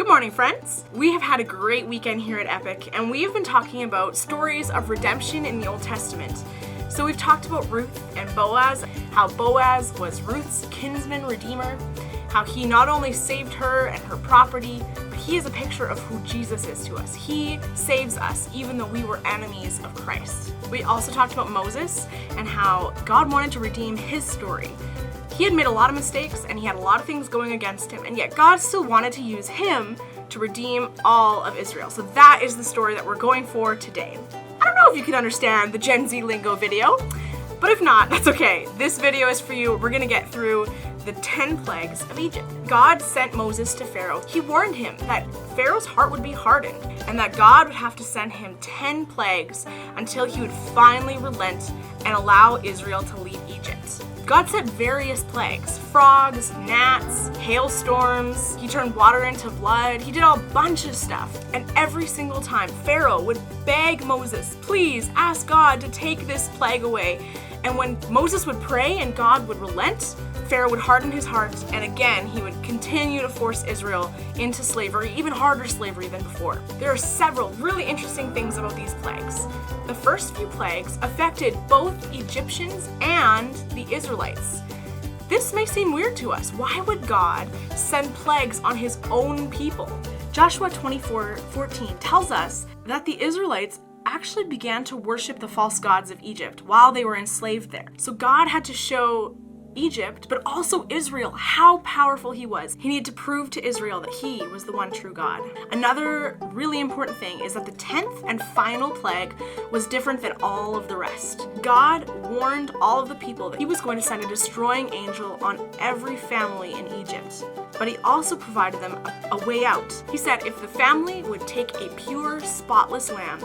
Good morning, friends. We have had a great weekend here at EPIK, and we have been talking about stories of redemption in the Old Testament. So we've talked about Ruth and Boaz, how Boaz was Ruth's kinsman redeemer, how he not only saved her and her property, but he is a picture of who Jesus is to us. He saves us even though we were enemies of Christ. We also talked about Moses and how God wanted to redeem his story. He had made a lot of mistakes and he had a lot of things going against him, and yet God still wanted to use him to redeem all of Israel. So that is the story that we're going for today. I don't know if you can understand the Gen Z lingo video, but if not, that's okay. This video is for you. We're gonna get through the 10 plagues of Egypt. God sent Moses to Pharaoh. He warned him that Pharaoh's heart would be hardened and that God would have to send him 10 plagues until he would finally relent and allow Israel to leave Egypt. God sent various plagues: frogs, gnats, hailstorms. He turned water into blood. He did a bunch of stuff. And every single time, Pharaoh would beg Moses, please ask God to take this plague away. And when Moses would pray and God would relent, Pharaoh would harden his heart, and again, he would continue to force Israel into slavery, even harder slavery than before. There are several really interesting things about these plagues. The first few plagues affected both Egyptians and the Israelites. This may seem weird to us. Why would God send plagues on his own people? Joshua 24:14 tells us that the Israelites actually began to worship the false gods of Egypt while they were enslaved there. So God had to show Egypt, but also Israel, how powerful he was. He needed to prove to Israel that he was the one true God. Another really important thing is that the 10th and final plague was different than all of the rest. God warned all of the people that he was going to send a destroying angel on every family in Egypt, but he also provided them a way out. He said if the family would take a pure, spotless lamb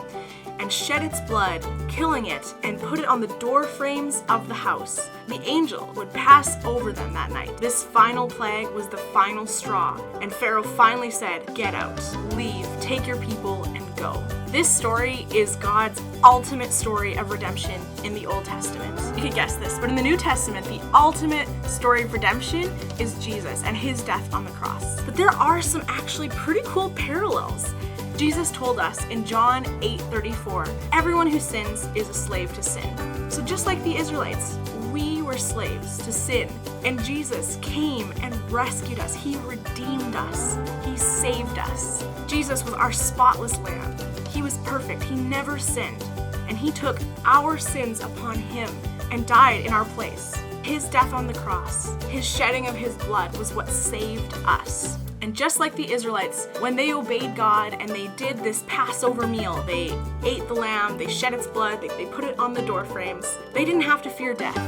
and shed its blood, killing it, and put it on the door frames of the house, the angel would pass over them that night. This final plague was the final straw, and Pharaoh finally said, get out, leave, take your people, and go. This story is God's ultimate story of redemption in the Old Testament. You could guess this, but in the New Testament, the ultimate story of redemption is Jesus and his death on the cross. But there are some actually pretty cool parallels. Jesus told us in John 8:34, everyone who sins is a slave to sin. So just like the Israelites, we were slaves to sin, and Jesus came and rescued us. He redeemed us. He saved us. Jesus was our spotless lamb. He was perfect. He never sinned, and he took our sins upon him and died in our place. His death on the cross, his shedding of his blood was what saved us. And just like the Israelites, when they obeyed God and they did this Passover meal, they ate the lamb, they shed its blood, they put it on the door frames, they didn't have to fear death.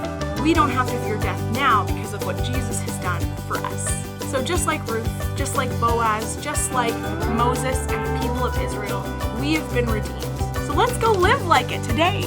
We don't have to fear death now because of what Jesus has done for us. So just like Ruth, just like Boaz, just like Moses and the people of Israel, we have been redeemed. So let's go live like it today.